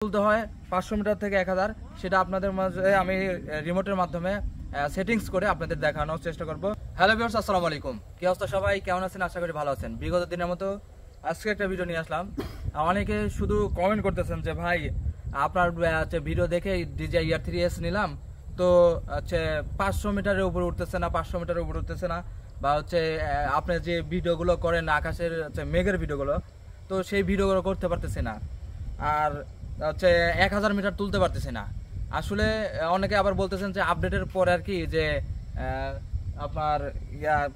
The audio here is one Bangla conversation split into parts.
তুলতে হয় 500 মিটার থেকে 1000, সেটা আপনাদের মাঝে আমি রিমোটের মাধ্যমে সেটিংস করে আপনাদের দেখানোর চেষ্টা করব। হ্যালো ভিউয়ার্স, আসসালামু আলাইকুম। কি অবস্থা সবাই, কেমন আছেন? আশা করি ভালো আছেন। বিগত দিনের মতো আজকে একটা ভিডিও নিয়ে আসলাম। অনেকে শুধু কমেন্ট করতেছেন যে ভাই আপনার ভিডিও দেখে DJI R3S নিলাম, তো হচ্ছে 500 মিটারের উপরে উঠতেছে না, 500 মিটারের উপরে উঠতেছে না, বা হচ্ছে আপনি যে ভিডিওগুলো করেন আকাশের মেঘের ভিডিওগুলো, তো সেই ভিডিওগুলো করতে পারতেছে না, আর হচ্ছে 1000 মিটার তুলতে পারতেছে না। আসলে অনেকে আবার বলতেছেন যে আপডেটের পরে আর কি যে আপনার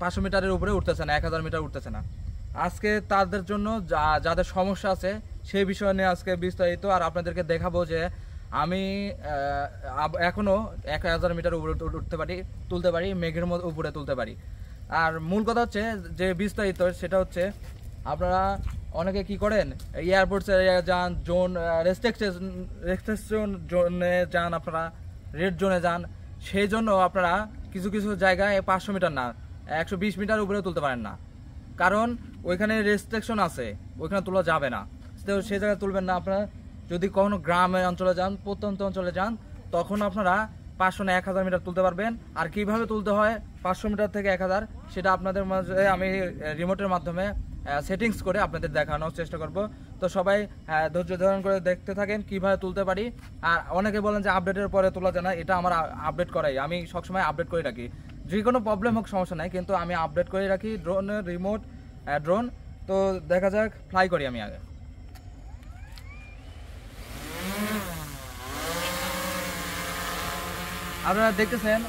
500 মিটারের উপরে উঠতেছে না, 1000 মিটার উঠতেছে না। আজকে তাদের জন্য যাদের সমস্যা আছে সেই বিষয় নিয়ে আজকে বিস্তারিত আর আপনাদেরকে দেখাবো যে আমি এখনো 1000 মিটার উপরে তুলতে পারি, মেঘের মধ্যে উপরে তুলতে পারি। আর মূল কথা হচ্ছে যে বিস্তারিত সেটা হচ্ছে, আপনারা অনেকে কি করেন, এয়ারপোর্ট যান, জোন রেস্ট্রিকশন জোনে যান, আপনারা রেড জোনে যান, সেই জন্য আপনারা কিছু কিছু জায়গায় 500 মিটার না 120 মিটার উপরে তুলতে পারেন না, কারণ ওইখানে রেস্ট্রিকশন আছে, ওইখানে তোলা যাবে না। তো সেই জায়গায় তুলবেন না। আপনারা যদি কখনো গ্রামের অঞ্চলে যান, প্রত্যন্ত অঞ্চলে যান, তখন আপনারা 500 না 1000 মিটার তুলতে পারবেন। আর কিভাবে তুলতে হয় 500 মিটার থেকে 1000, সেটা আপনাদের মাঝে আমি রিমোটের মাধ্যমে সেটিংস করে আপনাদের দেখানোর চেষ্টা করব। তো সবাই ধৈর্য ধারণ করে দেখতে থাকেন কিভাবে তুলতে পারি। আর অনেকে বলেন যে আপডেটের পরে তোলা যায় না, এটা আমার আপডেট করাই, আমি সবসময় আপডেট করে রাখি। যে কোনো প্রবলেম হোক সমস্যা নাই, কিন্তু আমি আপডেট করে রাখি ড্রোনের রিমোট ড্রোন। তো দেখা যাক, ফ্লাই করি আমি আগে। আপনারা দেখতেছেন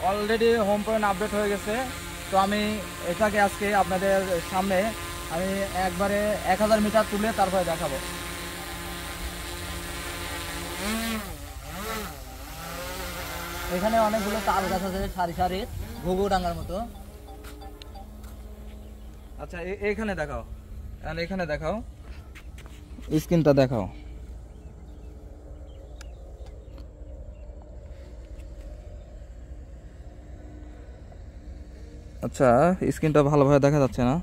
অলরেডি হোম পয়েন্ট আপডেট হয়ে গেছে। তো আমি এটাকে আজকে আপনাদের সামনে আমি একবারে 1000 মিটার তুলে তারপরে দেখাবো। এখানে অনেকগুলো তাল গাছ আছে সারি সারি, ঘুঘু ডাঙ্গার মতো। আচ্ছা, এখানে দেখাও, এখানে দেখাও, স্ক্রিনটা দেখাও। আচ্ছা, স্ক্রিনটা ভালোভাবে দেখা যাচ্ছে না,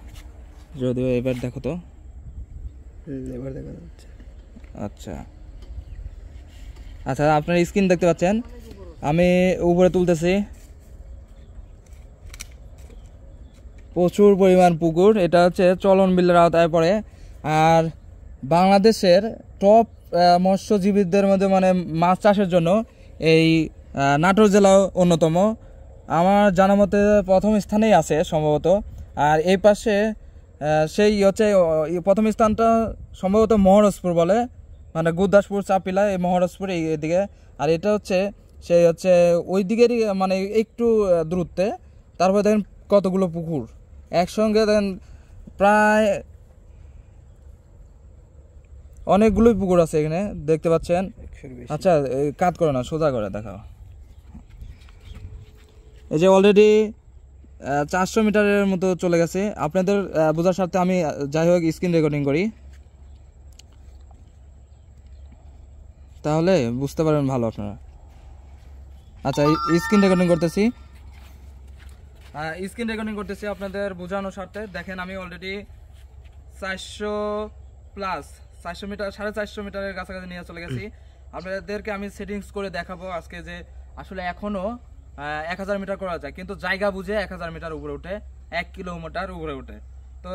যদিও এবার দেখো তো। এবার দেখা যাচ্ছে। আচ্ছা আচ্ছা, আপনার স্ক্রিন দেখতে পাচ্ছেন, আমি উপরে তুলতেছি। প্রচুর পরিমাণ পুকুর, এটা হচ্ছে চলন বিলের আওতায় পড়ে। আর বাংলাদেশের টপ মৎস্যজীবীদের মধ্যে, মানে মাছ চাষের জন্য এই নাটোর জেলাও অন্যতম। আমার জানা মতে প্রথম স্থানেই আছে সম্ভবত। আর এই পাশে সেই হচ্ছে প্রথম স্থানটা সম্ভবত মহারাজপুর বলে, মানে গুরদাসপুর, চাপিলা, এই মহারাজপুর এইদিকে। আর এটা হচ্ছে সেই হচ্ছে ওই দিকেরই, মানে একটু দূরত্বে। তারপরে দেখেন কতগুলো পুকুর একসঙ্গে, দেখেন প্রায় অনেকগুলোই পুকুর আছে এখানে দেখতে পাচ্ছেন। আচ্ছা, কাট করে না, সোজা করে দেখাও। এই যে অলরেডি 400 মিটারের মতো চলে গেছে। আপনাদের বোঝার স্বার্থে আমি যাই হোক স্ক্রিন রেকর্ডিং করি, তাহলে বুঝতে পারবেন ভালো আপনারা। আচ্ছা, স্ক্রিন রেকর্ডিং করতেছি, আপনাদের বোঝানোর স্বার্থে। দেখেন আমি অলরেডি 400 প্লাস 400 মিটার, 450 মিটারের কাছাকাছি নিয়ে চলে গেছি। আপনাদেরকে আমি সেটিংস করে দেখাবো আজকে যে আসলে এখনো 1000 মিটার করা যায়, কিন্তু জায়গা বুঝে 1000 মিটার উপরে উঠে, 1 কিলোমিটার উপরে উঠে। তো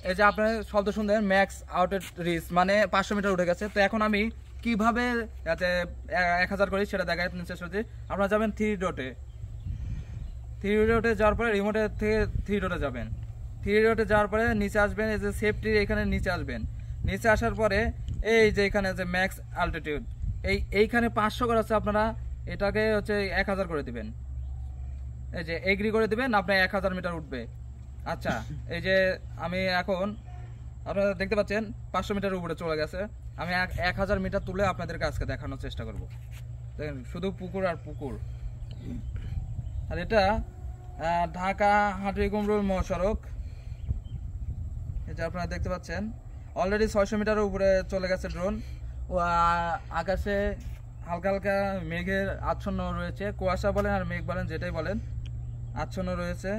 এই যে আপনার শব্দ শুনলেন, ম্যাক্স আউটেড রিচ, মানে 500 মিটার উঠে গেছে। তো এখন আমি কিভাবে 1000 করি সেটা দেখাই চেষ্টা করছি। আপনারা যাবেন 3 ডটে, যাওয়ার পরে রিমোটের থেকে 3 ডটে যাবেন। 3 ডটে যাওয়ার পরে নিচে আসবেন, এই যে সেফটি এখানে নিচে আসবেন। নিচে আসার পরে এই যে এখানে যে ম্যাক্স অল্টিটিউড, এইখানে 500 করা আছে, আপনারা এটাকে হচ্ছে 1000 করে দিবেন। এই যে এগ্রি করে দিবেন, আপনার 1000 মিটার উঠবে। আচ্ছা, এই যে আমি এখন আপনারা দেখতে পাচ্ছেন 500 মিটার উপরে চলে গেছে। আমি 1000 মিটার তুলে আপনাদেরকে আজকে দেখানোর চেষ্টা করব। দেখেন শুধু পুকুর আর পুকুর। আর এটা ঢাকা হাটুইকুমরুল মহাসড়ক, এই যে আপনারা দেখতে পাচ্ছেন অলরেডি 600 মিটারের উপরে চলে গেছে ড্রোন। ও আকাশে হালকা হালকা মেঘের আচ্ছন্ন রয়েছে, কুয়াশা বলেন আর মেঘ বলেন যেটাই বলেন, আচ্ছন্ন রয়েছে।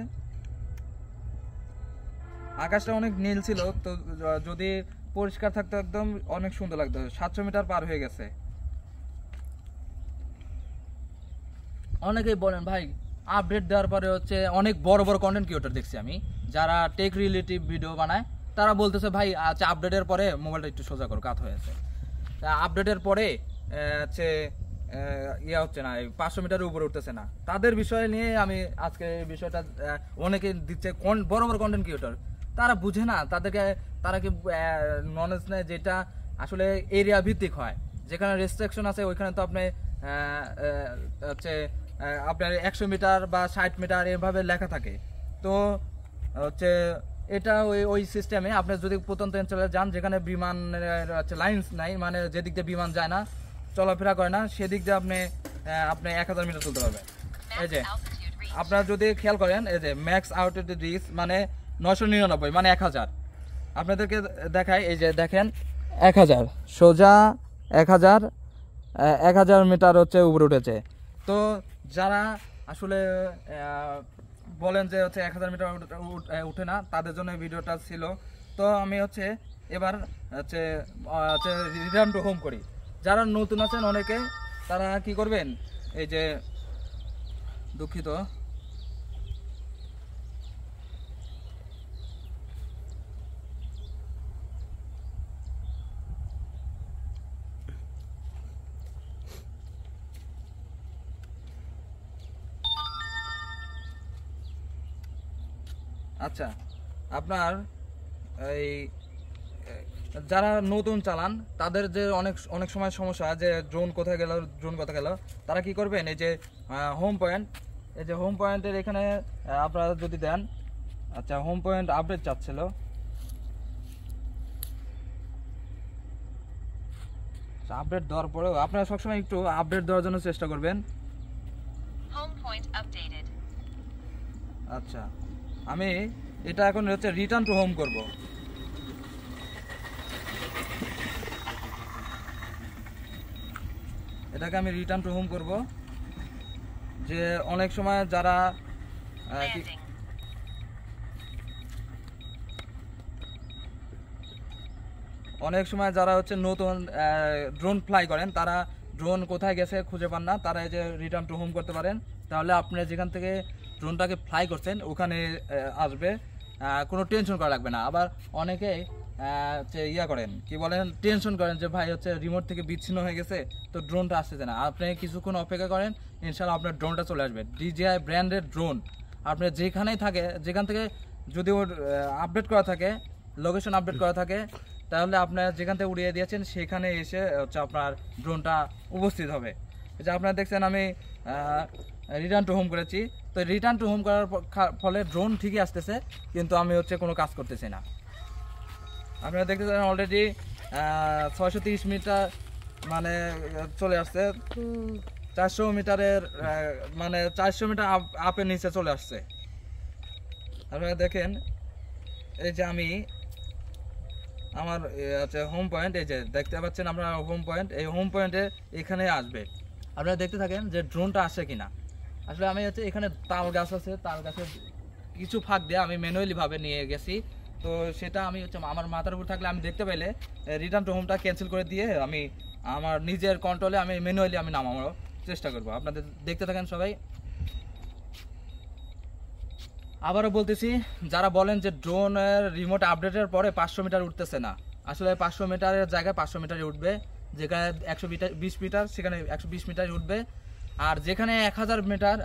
আকাশটা অনেক নীল ছিল, তো যদি পরিষ্কার থাকতো একদম অনেক সুন্দর লাগতো। 700 মিটার পার হয়ে গেছে। অনেকেই বলেন ভাই আপডেট দেওয়ার পরে হচ্ছে অনেক বড় বড় কন্টেন্ট ক্রিয়েটর দেখছি আমি, যারা টেক রিলেটিভ ভিডিও বানায়, তারা বলতেছে ভাই আচ্ছা আপডেটের পরে মোবাইলটা একটু সোজা করো, কাত হয়ে আছে। আপডেটের পরে হচ্ছে ইয়া হচ্ছে না, 500 মিটারের উপরে উঠতেছে না। তাদের বিষয় নিয়ে আমি আজকে এই বিষয়টা, অনেকে দিচ্ছে বড় বড় কন্টেন্ট ক্রিয়েটর, তারা বুঝে না, তারা কি নলেজ নেয় যেটা আসলে এরিয়া ভিত্তিক হয়। যেখানে রেস্ট্রিকশন আছে ওইখানে তো আপনি হচ্ছে আপনার 100 মিটার বা 60 মিটার এভাবে লেখা থাকে। তো হচ্ছে এটা ওই সিস্টেমে আপনি যদি প্রত্যন্ত অঞ্চলে যান যেখানে বিমানের হচ্ছে লাইন্স নাই, মানে যেদিক দিয়ে বিমান যায় না, চলাফেরা করে না, সেদিক দিয়ে আপনি 1000 মিটার তুলতে পারবেন। এই যে আপনারা যদি খেয়াল করেন, এই যে ম্যাক্স আল্টিটিউড রিচ মানে 999 মানে 1000। আপনাদেরকে দেখাই, এই যে দেখেন 1000 সোজা 1000 মিটার হচ্ছে উপরে উঠেছে। তো যারা আসলে বলেন যে হচ্ছে 1000 মিটার উঠে না, তাদের জন্য ভিডিওটা ছিল। তো আমি হচ্ছে এবার হচ্ছে রিটার্ন টু হোম করি। যারা নতুন আছেন অনেকে, তারা কি করবেন, এই যে দুঃখিত, আচ্ছা আপনার এই যারা নতুন চালান তাদের যে অনেক সময় সমস্যা যে ড্রোন কোথায় গেল, তারা কি করবেন, এই যে হোম পয়েন্ট, এই যে হোম পয়েন্টের এখানে আপনারা যদি দেন, আচ্ছা হোম পয়েন্ট আপডেট চাচ্ছিল, আপডেট দেওয়ার পরেও আপনারা সবসময় একটু আপডেট দেওয়ার জন্য চেষ্টা করবেন। আচ্ছা আমি এটা এখন হচ্ছে রিটার্ন টু হোম করব। এটাকে আমি রিটার্ন টু হোম করব। যে অনেক সময় যারা হচ্ছে নতুন ড্রোন ফ্লাই করেন, তারা ড্রোন কোথায় গেছে খুঁজে পান না, তারা এই যে রিটার্ন টু হোম করতে পারেন। তাহলে আপনি যেখান থেকে ড্রোনটাকে ফ্লাই করছেন ওখানে আসবে, কোনো টেনশন করা লাগবে না। আবার অনেকে করেন কি বলেন, টেনশন করেন যে ভাই হচ্ছে রিমোট থেকে বিচ্ছিন্ন হয়ে গেছে, তো ড্রোনটা আসতেছে না। আপনি কিছুক্ষণ অপেক্ষা করেন, ইনশাল্লাহ আপনার ড্রোনটা চলে আসবে। DJI ব্র্যান্ডের ড্রোন আপনি যেখান থেকে যদি ওর আপডেট করা থাকে, লোকেশন আপডেট করা থাকে, তাহলে আপনার যেখান থেকে উড়িয়ে দিয়েছেন সেখানে এসে হচ্ছে আপনার ড্রোনটা উপস্থিত হবে। যে আপনারা দেখছেন আমি রিটার্ন টু হোম করেছি। তো রিটার্ন টু হোম করার ফলে ড্রোন ঠিকই আসতেছে, কিন্তু আমি হচ্ছে কোনো কাজ করতেছি না। আপনারা দেখতেছেন অলরেডি 630 মিটার মানে চলে আসছে, 400 মিটারের মানে 400 মিটার আপের নিচে চলে আসছে। আপনারা দেখেন এই যে আমি আমার হচ্ছে হোম পয়েন্ট, এই যে দেখতে পাচ্ছেন আপনারা হোম পয়েন্ট, এই হোম পয়েন্টে এখানে আসবে। আপনারা দেখতে থাকেন যে ড্রোনটা আসে কিনা। আসলে আমি হচ্ছে এখানে তাল গাছ আছে, তাল গাছের কিছু ফাঁক দিয়ে আমি ম্যানুয়ালি ভাবে নিয়ে গেছি। তো সেটা আমি হচ্ছে আমার মাথার উপর থাকলে আমি দেখতে পাইলে রিটার্ন টু হোমটা ক্যান্সেল করে দিয়ে আমি আমার নিজের কন্ট্রোলে আমি ম্যানুয়ালি আমি নামানোর চেষ্টা করব। আপনাদের দেখতে থাকেন সবাই। আবারও বলতেছি, যারা বলেন যে ড্রোনের রিমোট আপডেটের পরে 500 মিটার উঠতেছে না, আসলে 500 মিটারের জায়গায় 500 মিটারই উঠবে। যেখানে 120 মিটার সেখানে 120 মিটারই উঠবে। আর যেখানে 1000 মিটার,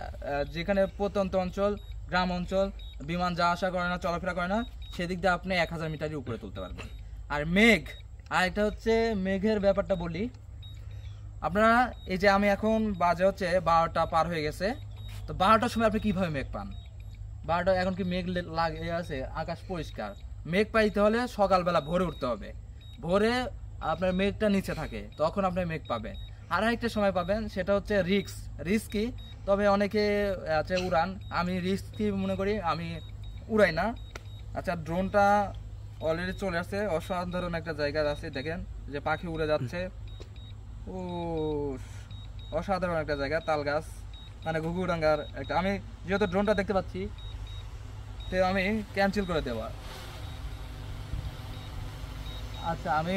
যেখানে প্রত্যন্ত অঞ্চল, গ্রাম অঞ্চল, বিমান যাওয়া আসা করে না, চলাফেরা করে না, সেদিক দিয়ে আপনি 1000 মিটারই উপরে তুলতে পারবেন। আর আর এটা হচ্ছে মেঘের ব্যাপারটা বলি। আপনারা এই যে আমি এখন বাজে হচ্ছে 12টা পার হয়ে গেছে, তো 12টার সময় আপনি কীভাবে মেঘ পান? 12টা এখন কি মেঘ লাগে আছে, আকাশ পরিষ্কার। মেঘ পাইতে হলে সকালবেলা ভোরে উঠতে হবে। ভোরে আপনার মেঘটা নিচে থাকে, তখন আপনি মেঘ পাবেন। আর একটা সময় পাবেন, সেটা হচ্ছে রিস্কি। তবে অনেকে আছে উড়ান, আমি রিস্কি মনে করি, আমি উড়াই না। আচ্ছা ড্রোনটা অলরেডি চলে আসছে, অসাধারণ একটা জায়গায় আছে, দেখেন যে পাখি উড়ে যাচ্ছে। ও অসাধারণ একটা জায়গা, তাল গাছ মানে ঘুঘুডাঙ্গার একটা। আমি যেহেতু ড্রোনটা দেখতে পাচ্ছি, তো আমি ক্যান্সেল করে দেওয়া। আচ্ছা আমি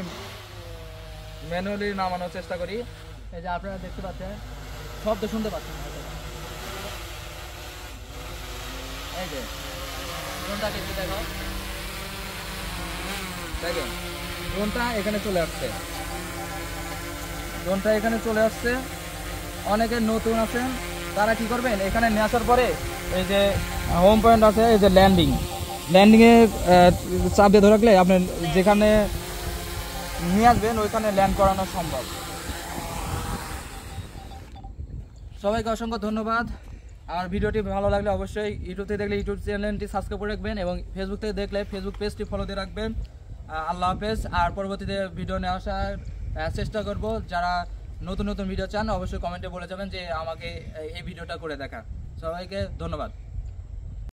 ম্যানুয়ালি নামানোর চেষ্টা করি। এই যে আপনারা দেখতে পাচ্ছেন, শব্দ শুনতে পাচ্ছেন হয়তো। এই যে ড্রোনটাকে একটু দেখো, দেখেন ড্রোনটা এখানে চলে আসছে, ড্রোনটা এখানে চলে আসছে। অনেকে নতুন আছেন তারা কি করবেন, এখানে নিয়ে আসার পরে এই যে হোম পয়েন্ট আছে, এই যে ল্যান্ডিংয়ে চাপ দিয়ে ধরে রাখলে আপনি যেখানে নিয়ে আসবেন ওইখানে ল্যান্ড করানো সম্ভব। সবাইকে অসংখ্য ধন্যবাদ। আমার ভিডিওটি ভালো লাগলে অবশ্যই ইউটিউব থেকে দেখলে ইউটিউব চ্যানেলটি সাবস্ক্রাইব করে রাখবেন এবং ফেসবুক থেকে দেখলে ফেসবুক পেজটি ফলো দিয়ে রাখবেন। আল্লাহ হাফেজ। আর পরবর্তীতে ভিডিও নিয়ে আসার চেষ্টা করব। যারা নতুন নতুন ভিডিও চান অবশ্যই কমেন্টে বলে যাবেন যে আমাকে এই ভিডিওটা করে দেখা। সবাইকে ধন্যবাদ।